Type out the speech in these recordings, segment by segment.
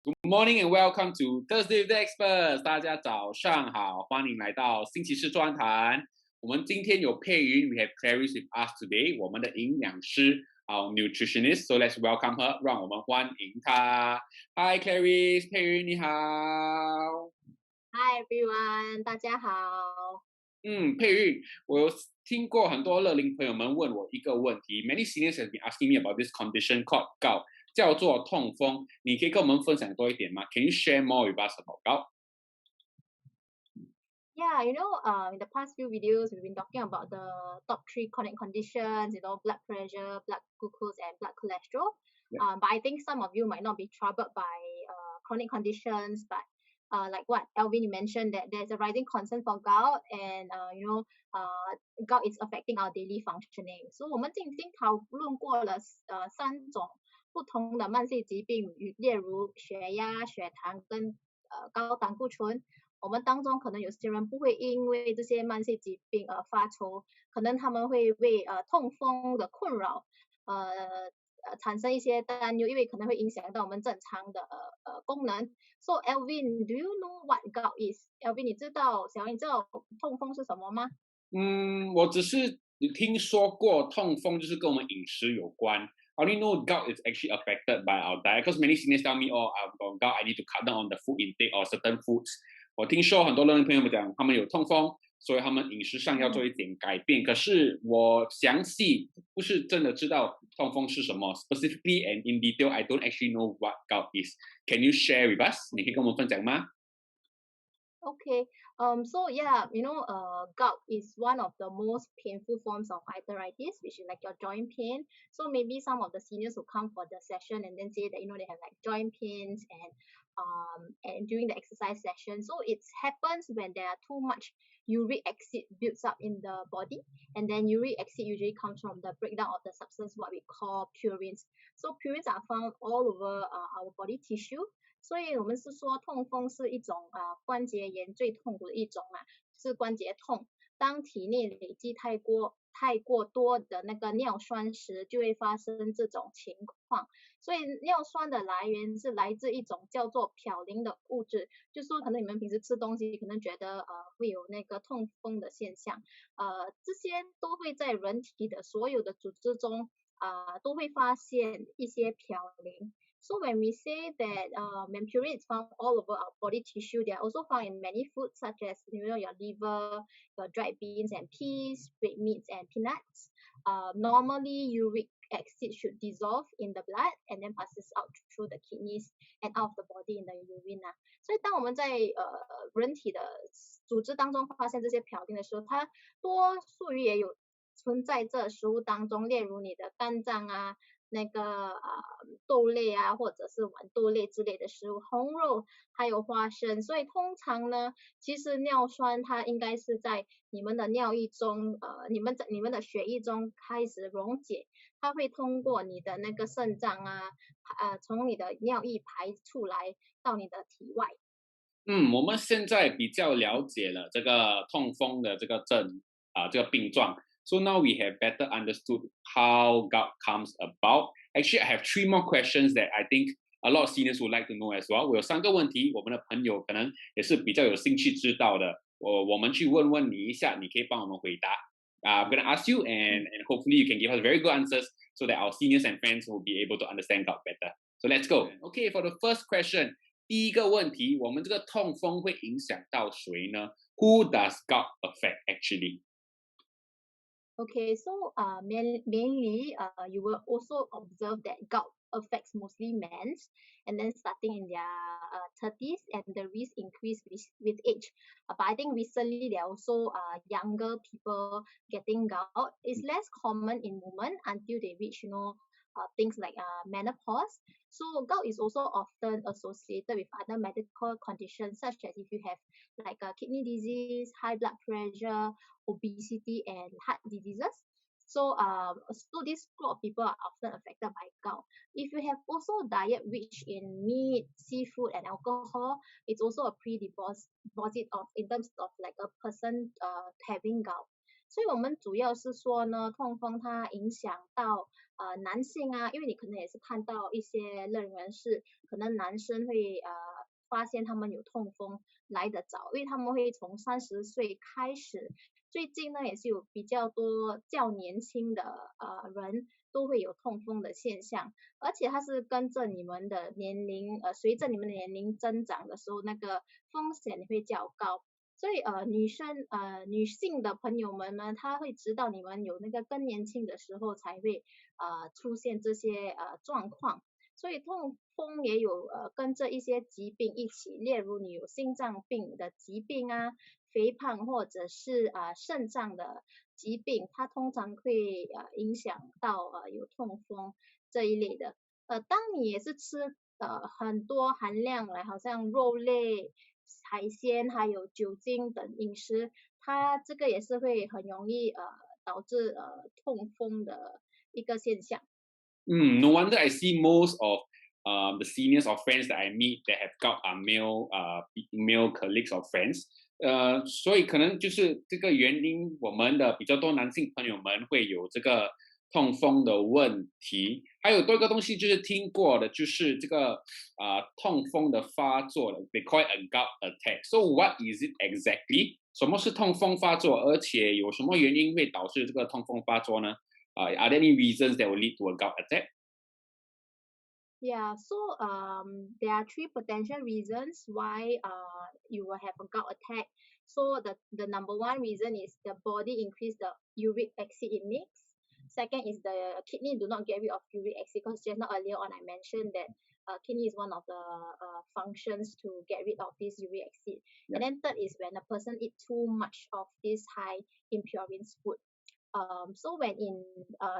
Good morning and welcome to Thursday with the Experts。大家早上好，欢迎来到星期四专谈。我们今天有佩云 ，We have Clarice with us today，我们的营养师，our nutritionist。So let's welcome her，让我们欢迎她。Hi Clarice，佩云你好。Hi everyone，大家好。佩云，我有听过很多乐龄朋友们问我一个问题 ，Many seniors have been asking me about this condition called gout，叫做痛风。你可以跟我们分享多一点吗 ？Can you share more with us about gout? Yeah, in the past few videos, we've been talking about the top 3 chronic conditions, blood pressure, blood glucose, and blood cholesterol. Yeah. But I think some of you might not be troubled by chronic conditions, but like what Alvin you mentioned, that there's a rising concern for gout, and gout is affecting our daily functioning. So 我们已经讨论过了3种不同的慢性疾病，例如血压、血糖跟高胆固醇。我们当中可能有些人不会因为这些慢性疾病而发愁，可能他们会为痛风的困扰产生一些担忧，因为可能会影响到我们正常的功能。So Alvin, do you know what gout is? Alvin，你知道痛风是什么吗？我只是听说过痛风就是跟我们饮食有关。I only know gout is actually affected by our diet because many seniors tell me, oh, I've got gout, I need to cut down on the food intake or certain foods. 我听说很多乐龄朋友们讲，他们有痛风，所以他们饮食上要做一点改变。可是我详细不是真的知道痛风是什么 ，specifically and in detail, I don't actually know what gout is. Can you share with us? 你可以跟我们分享吗？ Okay, so yeah, gout is one of the most painful forms of arthritis, which is like your joint pain. So maybe some of the seniors who come for the session and then say that they have like joint pains and during the exercise session. So it happens when there are too much uric acid builds up in the body, and then uric acid usually comes from the breakdown of the substance what we call purines. So purines are found all over our body tissue. 所以我们是说，痛风是一种关节炎最痛苦的一种是关节痛。当体内累积太过多的那个尿酸时，就会发生这种情况。所以尿酸的来源是来自一种叫做嘌呤的物质，就说可能你们平时吃东西可能觉得会有那个痛风的现象，这些都会在人体的所有的组织中都会发现一些嘌呤。So when we say that mercury is found all over our body tissue, they are also found in many foods such as your liver, your dried beans and peas, red meats and peanuts. Normally, uric acid should dissolve in the blood and then passes out through the kidneys and out of the body in the urine. 所以当我们在人体的组织当中发现这些嘌呤的时候，它多数也有存在这食物当中，例如你的肝脏那个豆类或者是豌豆类之类的食物，红肉还有花生。所以通常呢，其实尿酸它应该是在你们的尿液中，你们的血液中开始溶解，它会通过你的那个肾脏从你的尿液排出来到你的体外。我们现在比较了解了这个痛风的这个这个病状。So now we have better understood how gout comes about. Actually, I have 3 more questions that I think a lot of seniors would like to know as well. 我有3个问题，我们的朋友可能也是比较有兴趣知道的。我们去问问你一下，你可以帮我们回答。I'm going to ask you, and hopefully you can give us very good answers so that our seniors and friends will be able to understand gout better. So let's go. Okay, for the first question, 第一个问题，我们这个痛风会影响到谁呢 ？Who does gout affect actually? Okay, so mainly you will also observe that gout affects mostly men, and then starting in their 30s, and the risk increase with age. But I think recently there are also younger people getting gout. It's less common in women until they reach things like menopause. So gout is also often associated with other medical conditions such as if you have like kidney disease, high blood pressure, obesity, and heart diseases. So this group of people are often affected by gout. If you have also diet rich in meat, seafood, and alcohol, it's also a predisposite in terms of like a person having gout. 所以我们主要是说呢，痛风它影响到男性啊，因为你可能也是看到一些人士，可能男生会发现他们有痛风来得早，因为他们会从30岁开始。最近呢，也是有比较多较年轻的人都会有痛风的现象，而且它是跟着你们的年龄，随着你们的年龄增长的时候，那个风险会较高。所以女性的朋友们呢，她会知道你们有那个更年轻的时候才会出现这些状况。所以痛风也有跟着一些疾病一起，例如你有心脏病的疾病啊，肥胖或者是肾脏的疾病，它通常会影响到有痛风这一类的。当你也是吃很多含量来，好像肉类、海鲜还有酒精等饮食，它这个也是会很容易导致痛风的一个现象。No wonder I see most of the seniors or friends that I meet that have gout are male colleagues or friends. 所以可能就是这个原因，我们的比较多男性朋友们会有这个痛风的问题。还有多一个东西就是听过的，就是这个痛风的发作了 ，they call it a gout attack. So what is it exactly? 什么是痛风发作？而且有什么原因会导致这个痛风发作呢？Are there any reasons that will lead to a gout attack? Yeah, so there are 3 potential reasons why you will have a gout attack. So the number 1 reason is the body increase the uric acid it makes. Second is the kidney do not get rid of uric acid, because just now earlier on I mentioned that kidney is one of the functions to get rid of this uric acid. Yeah. And then third is when a person eat too much of this high impurine food. So when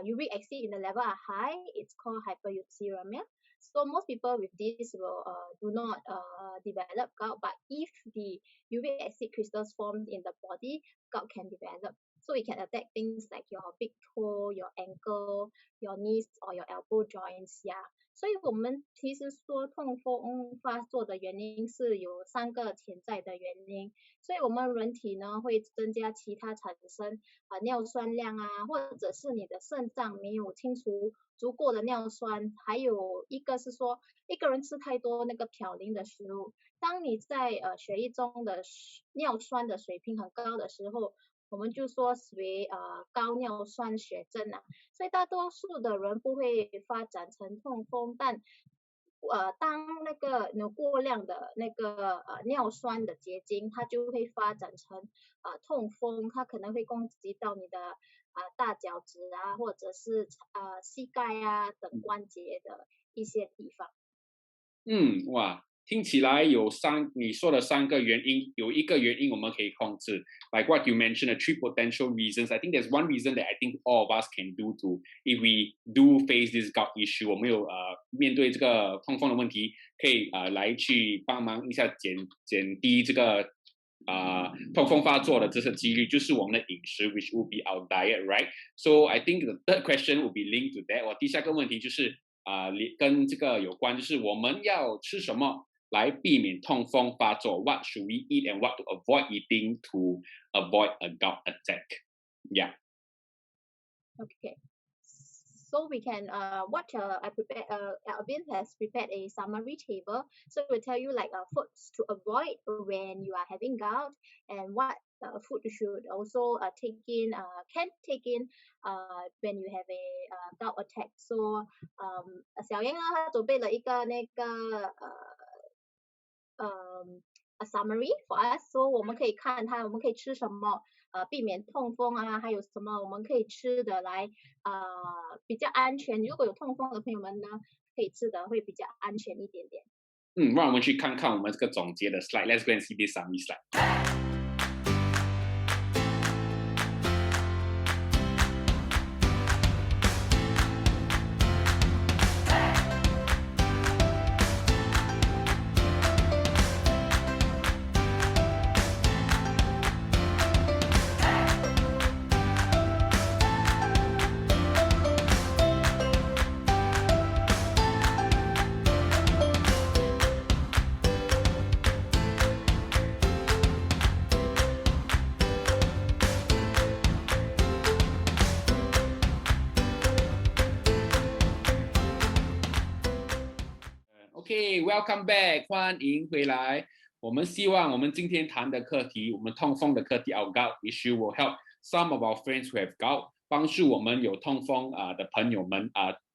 uric acid in the level are high, it's called hyperuricemia. So most people with this will do not develop gout, but if the uric acid crystals formed in the body, gout can develop. So it can attack things like your big toe, your ankle, your knees or your elbow joints. Yeah. 所以我们其实说痛风发作的原因是有3个潜在的原因，所以我们人体呢会增加其他产生尿酸量啊，或者是你的肾脏没有清除足够的尿酸，还有一个是说一个人吃太多那个嘌呤的食物，当你在血液中的尿酸的水平很高的时候，我们就说为高尿酸血症啊，所以大多数的人不会发展成痛风，但当那个有过量的那个尿酸的结晶，它就会发展成痛风，它可能会攻击到你的大脚趾啊，或者是膝盖啊等关节的一些地方。哇，听起来你说的3个原因，有一个原因我们可以控制。Like what you mentioned, the 3 potential reasons. I think there's one reason that I think all of us can do to, if we do face this gout issue, 我们有面对这个痛风的问题，可以来去帮忙一下减低这个痛风发作的这些几率，就是我们的饮食 which will be our diet, right? So I think the third question will be linked to that. 第3个问题就是跟这个有关，就是我们要吃什么来避免痛风发作 ？What should we eat and what to avoid eating to avoid a gout attack? Yeah. Okay. So we can I prepared Alvin has prepared a summary table, so it will tell you like foods to avoid when you are having gout and what food you should also take in when you have a gout attack. So 小英呢，她准备了一个那个a summary for us， so 我们可以看它，我们可以吃什么，避免痛风啊，还有什么我们可以吃的来比较安全。如果有痛风的朋友们呢，可以吃的会比较安全一点点。让我们去看看我们这个总结的 slide。Let's go and see this summary slide. OK, welcome back， 欢迎回来。我们希望我们今天谈的课题，我们痛风的课题 ，our gout issue will help some of our friends who have gout， 帮助我们有痛风的朋友们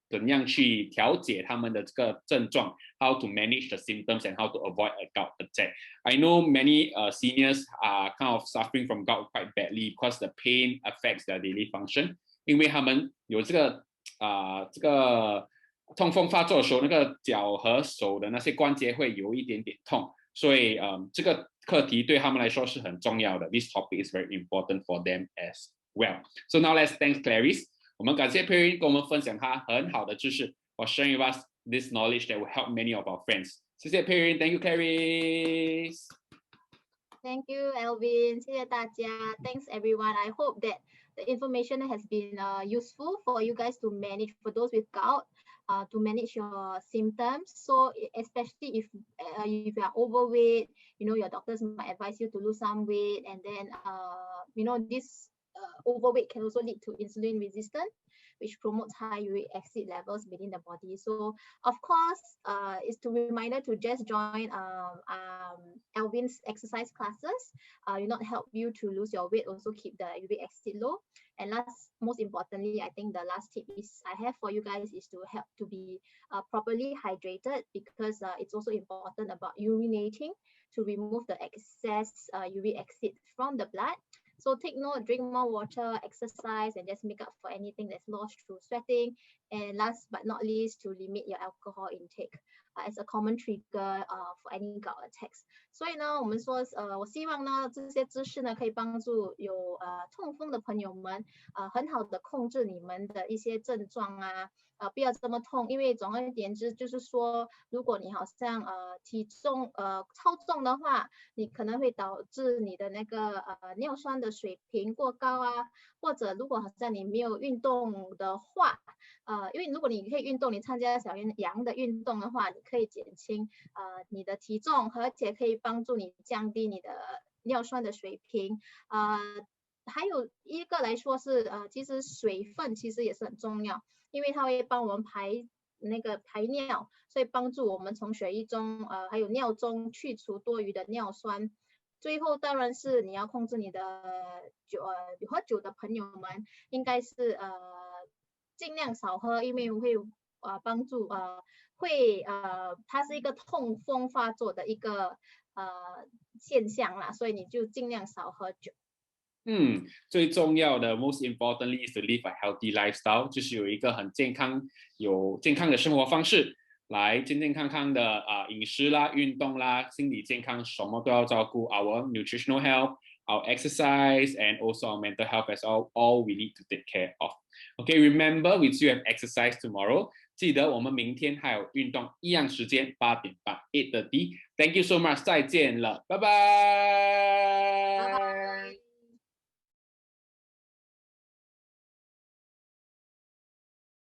怎样去调节他们的这个症状 ，how to manage the symptoms and how to avoid a gout attack. I know many seniors are kind of suffering from gout quite badly because the pain affects their daily function， 因为他们有这个痛风发作的时候，那个脚和手的那些关节会有一点点痛，所以这个课题对他们来说是很重要的。This topic is very important for them as well. So now let's thank Clarice. 我们感谢 Perry 跟我们分享他很好的知识 for sharing with us this knowledge that will help many of our friends. 谢谢 Perry, thank you Clarice. Thank you, Alvin. 谢谢大家. Thanks, everyone. I hope that the information has been useful for you guys to manage, for those with gout, to manage your symptoms. So especially if you are overweight, your doctors might advise you to lose some weight, and then this overweight can also lead to insulin resistance, which promotes high uric acid levels within the body. So of course, it's a reminder to just join Alvin's exercise classes. Will not help you to lose your weight, also keep the uric acid low. And most importantly, I think the last tip I have for you guys is to help to be properly hydrated, because it's also important about urinating to remove the excess uric acid from the blood. So take note, drink more water, exercise, and just make up for anything that's lost through sweating. And last but not least, to limit your alcohol intake as a common trigger for any gout attacks. 所以呢，我们说，我希望呢，这些知识呢，可以帮助有痛风的朋友们，很好的控制你们的一些症状啊，不要这么痛。因为总而言之，就是说，如果你好像体重超重的话，你可能会导致你的那个尿酸的水平过高啊，或者如果好像你没有运动的话，因为如果你可以运动，你参加小羊的运动的话，你可以减轻你的体重，而且可以帮助你降低你的尿酸的水平。还有一个来说是其实水分其实也是很重要，因为它会帮我们排尿，所以帮助我们从血液中还有尿中去除多余的尿酸。最后当然是你要控制你的喝酒的朋友们，应该是尽量少喝，因为会帮助它是一个痛风发作的一个现象啦，所以你就尽量少喝酒。最重要的 most importantly is to live a healthy lifestyle， 就是有一个很健康的生活方式，来健健康康的饮食啦、运动啦、心理健康，什么都要照顾 our nutritional health, our exercise, and also our mental health as all we need to take care of. Okay, remember we still have exercise tomorrow. 记得我们明天还有运动，一样时间8点半 8:30. Thank you so much， 再见了，拜拜。